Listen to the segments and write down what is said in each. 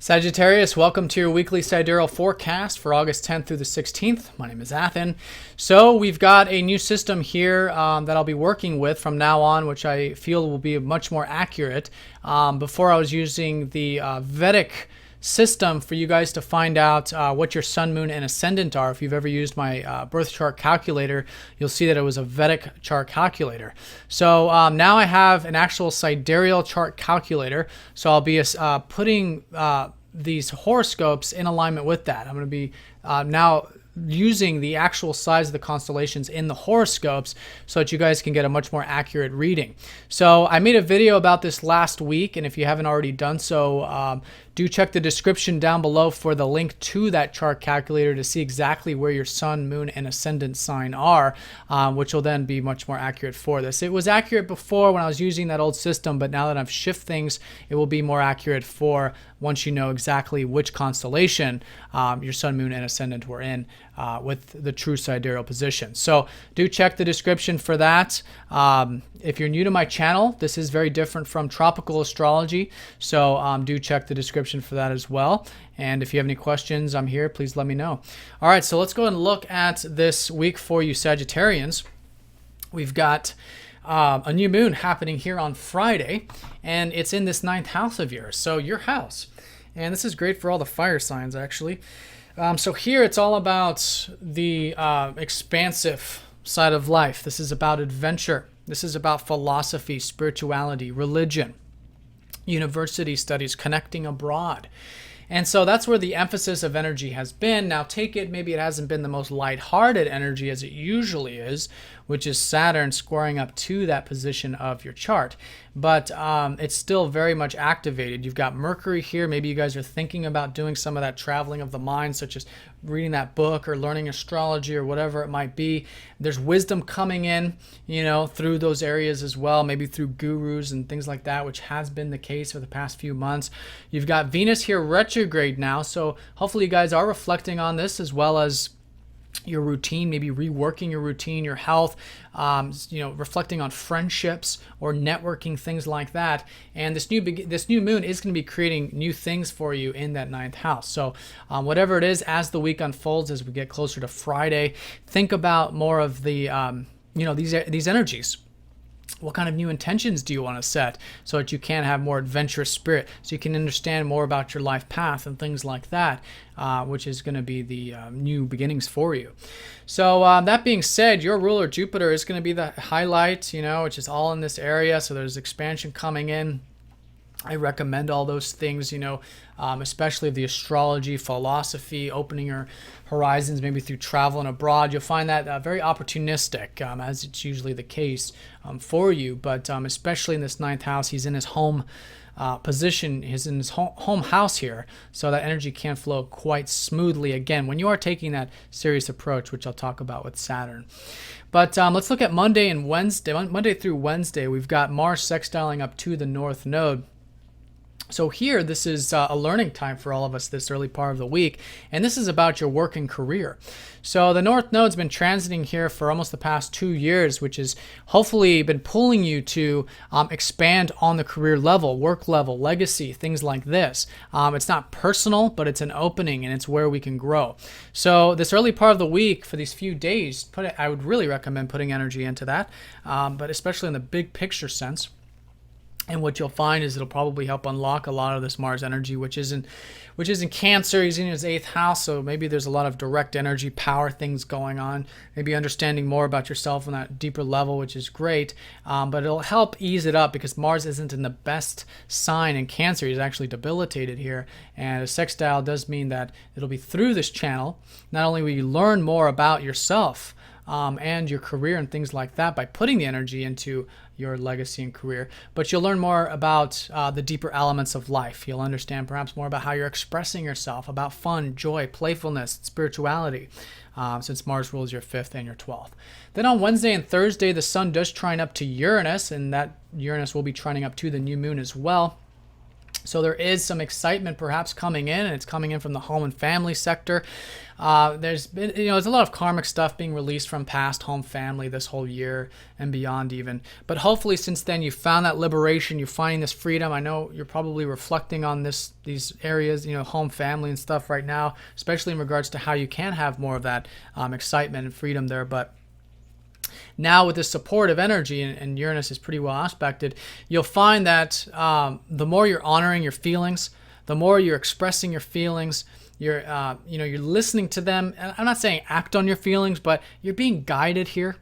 Sagittarius, welcome to your weekly sidereal forecast for August 10th through the 16th. My name is Athen. So we've got a new system here that I'll be working with from now on, which I feel will be much more accurate. Before I was using the Vedic system for you guys to find out what your sun, moon, and ascendant are. If you've ever used my birth chart calculator, you'll see that it was a Vedic chart calculator. So now I have an actual sidereal chart calculator. So I'll be putting these horoscopes in alignment with that. I'm going to be now using the actual size of the constellations in the horoscopes so that you guys can get a much more accurate reading. So I made a video about this last week, and if you haven't already done so, do check the description down below for the link to that chart calculator to see exactly where your sun, moon, and ascendant sign are, which will then be much more accurate for this. It was accurate before when I was using that old system, but now that I've shifted things, it will be more accurate for once you know exactly which constellation your sun, moon, and ascendant were in with the true sidereal position. So do check the description for that. If you're new to my channel, this is very different from tropical astrology, so do check the description for that as well. And if you have any questions, I'm here. Please let me know. All right, so let's go and look at this week for you Sagittarians. We've got a new moon happening here on Friday, and it's in this 9th house of yours, so your house. And this is great for all the fire signs, actually. So here it's all about the expansive side of life. This is about adventure. This is about philosophy, spirituality, religion, university studies, connecting abroad. And so that's where the emphasis of energy has been. Now take it, maybe it hasn't been the most lighthearted energy as it usually is, which is Saturn squaring up to that position of your chart. But it's still very much activated. You've got Mercury here. Maybe you guys are thinking about doing some of that traveling of the mind, such as reading that book or learning astrology or whatever it might be. There's wisdom coming in, through those areas as well, maybe through gurus and things like that, which has been the case for the past few months. You've got Venus here retrograde now, so hopefully you guys are reflecting on this as well as your routine, maybe reworking your routine, your health, reflecting on friendships or networking, things like that. And this new moon is going to be creating new things for you in that 9th house. So whatever it is, as the week unfolds, as we get closer to Friday, think about more of the these energies. What kind of new intentions do you want to set so that you can have more adventurous spirit, so you can understand more about your life path and things like that, which is going to be the new beginnings for you. So that being said, your ruler Jupiter is going to be the highlight, which is all in this area. So there's expansion coming in. I recommend all those things, especially the astrology, philosophy, opening your horizons, maybe through travel and abroad. You'll find that very opportunistic, as it's usually the case for you. But especially in this 9th house, he's in his home position, he's in his home house here, so that energy can flow quite smoothly again when you are taking that serious approach, which I'll talk about with Saturn. But let's look at Monday and Wednesday. Monday through Wednesday, we've got Mars sextiling up to the North Node. So here, this is a learning time for all of us this early part of the week, and this is about your work and career. So the North Node's been transiting here for almost the past 2 years, which has hopefully been pulling you to expand on the career level, work level, legacy, things like this. It's not personal, but it's an opening, and it's where we can grow. So this early part of the week, for these few days, I would really recommend putting energy into that, but especially in the big picture sense. And what you'll find is it'll probably help unlock a lot of this Mars energy, which is in Cancer. He's in his 8th house, so maybe there's a lot of direct energy, power things going on. Maybe understanding more about yourself on that deeper level, which is great. But it'll help ease it up because Mars isn't in the best sign in Cancer. He's actually debilitated here. And a sextile does mean that it'll be through this channel. Not only will you learn more about yourself, and your career and things like that by putting the energy into your legacy and career, but you'll learn more about the deeper elements of life. You'll understand perhaps more about how you're expressing yourself, about fun, joy, playfulness, spirituality, since Mars rules your 5th and your 12th. Then on Wednesday and Thursday, the Sun does trine up to Uranus, and that Uranus will be trining up to the new moon as well. So there is some excitement perhaps coming in, and it's coming in from the home and family sector. There's been, there's a lot of karmic stuff being released from past home family this whole year and beyond even. But hopefully since then you found that liberation, you're finding this freedom. I know you're probably reflecting on these areas, home family and stuff right now, especially in regards to how you can have more of that excitement and freedom there. But now with this supportive energy, and Uranus is pretty well aspected, you'll find that the more you're honoring your feelings, the more you're expressing your feelings, you're listening to them. And I'm not saying act on your feelings, but you're being guided here,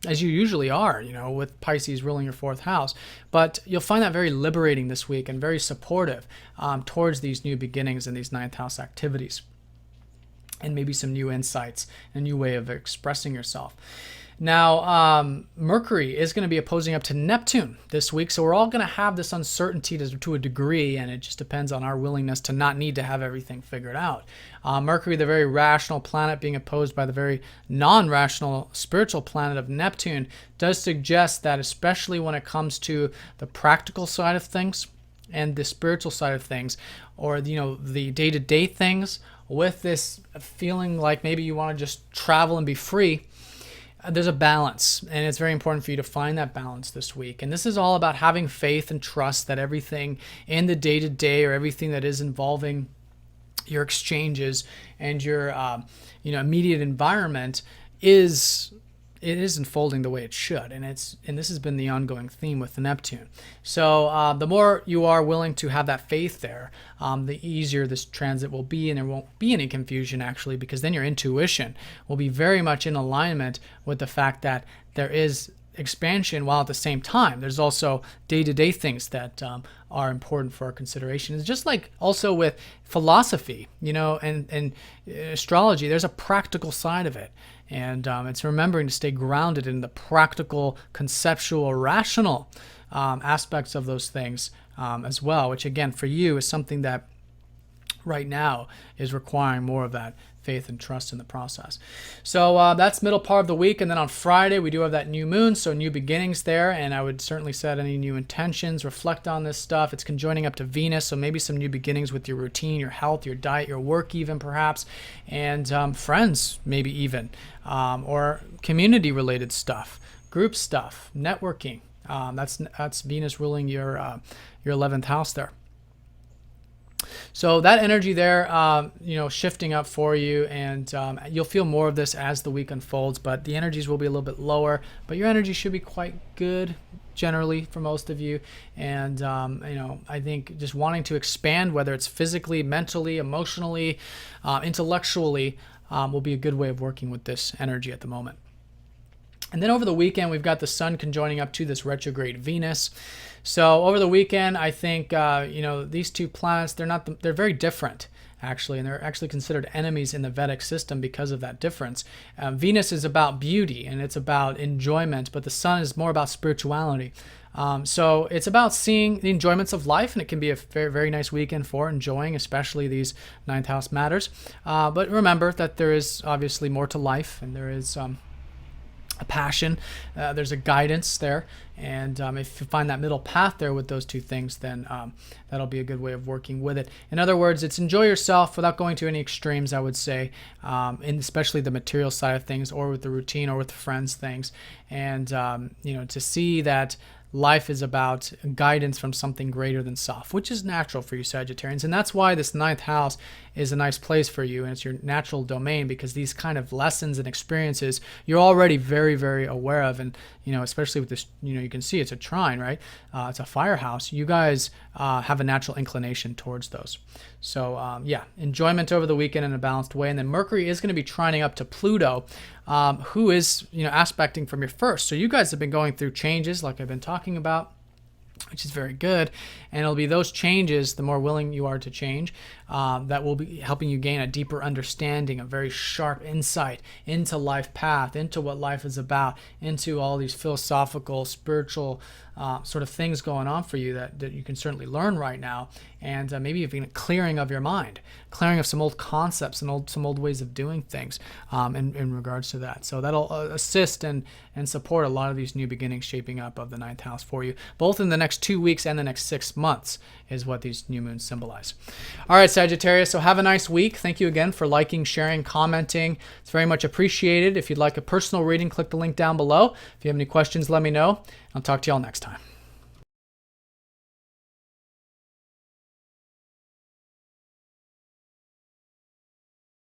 as you usually are, with Pisces ruling your 4th house. But you'll find that very liberating this week and very supportive towards these new beginnings and these 9th house activities, and maybe some new insights, a new way of expressing yourself. Now, Mercury is going to be opposing up to Neptune this week, so we're all going to have this uncertainty to a degree, and it just depends on our willingness to not need to have everything figured out. Mercury, the very rational planet, being opposed by the very non-rational spiritual planet of Neptune, does suggest that, especially when it comes to the practical side of things and the spiritual side of things, or the day-to-day things, with this feeling like maybe you want to just travel and be free, there's a balance, and it's very important for you to find that balance this week. And this is all about having faith and trust that everything in the day-to-day, or everything that is involving your exchanges and your immediate environment is unfolding the way it should. And this has been the ongoing theme with the Neptune. So the more you are willing to have that faith there, the easier this transit will be, and there won't be any confusion actually, because then your intuition will be very much in alignment with the fact that there is expansion, while at the same time there's also day-to-day things that are important for our consideration. It's just like also with philosophy, and astrology, there's a practical side of it. And it's remembering to stay grounded in the practical, conceptual, rational aspects of those things as well, which again for you is something that right now is requiring more of that faith and trust in the process. So that's middle part of the week, and then on Friday we do have that new moon, so new beginnings there, and I would certainly set any new intentions, reflect on this stuff. It's conjoining up to Venus, so maybe some new beginnings with your routine, your health, your diet, your work even perhaps, and friends maybe even, or community related stuff, group stuff, networking. That's Venus ruling your 11th house there. So that energy there, shifting up for you, and you'll feel more of this as the week unfolds, but the energies will be a little bit lower, but your energy should be quite good generally for most of you. And, I think just wanting to expand, whether it's physically, mentally, emotionally, intellectually, will be a good way of working with this energy at the moment. And then over the weekend, we've got the sun conjoining up to this retrograde Venus. So over the weekend, I think, these two planets, they're very different, actually, and they're actually considered enemies in the Vedic system because of that difference. Venus is about beauty, and it's about enjoyment, but the sun is more about spirituality. So it's about seeing the enjoyments of life, and it can be a very, very nice weekend for enjoying, especially these 9th house matters. But remember that there is obviously more to life, and there is a passion, there's a guidance there, and if you find that middle path there with those two things, then that'll be a good way of working with it. In other words, it's enjoy yourself without going to any extremes, I would say, in especially the material side of things, or with the routine, or with the friends things, and to see that life is about guidance from something greater than self, which is natural for you Sagittarians. And that's why this 9th house is a nice place for you, and it's your natural domain, because these kind of lessons and experiences you're already very, very aware of. And especially with this, you can see it's a trine, right? It's a fire house. You guys have a natural inclination towards those. So enjoyment over the weekend in a balanced way. And then Mercury is going to be trining up to Pluto, who is aspecting from your first. So you guys have been going through changes like I've been talking about, which is very good. And it'll be those changes, the more willing you are to change, that will be helping you gain a deeper understanding, a very sharp insight into life path, into what life is about, into all these philosophical, spiritual sort of things going on for you that you can certainly learn right now, and maybe even a clearing of your mind, clearing of some old concepts and some old ways of doing things in regards to that. So that'll assist and support a lot of these new beginnings shaping up of the ninth house for you, both in the next 2 weeks and the next 6 months is what these new moons symbolize. All right, Sagittarius, so have a nice week. Thank you again for liking, sharing, commenting. It's very much appreciated. If you'd like a personal reading, click the link down below. If you have any questions, let me know. I'll talk to you all next time.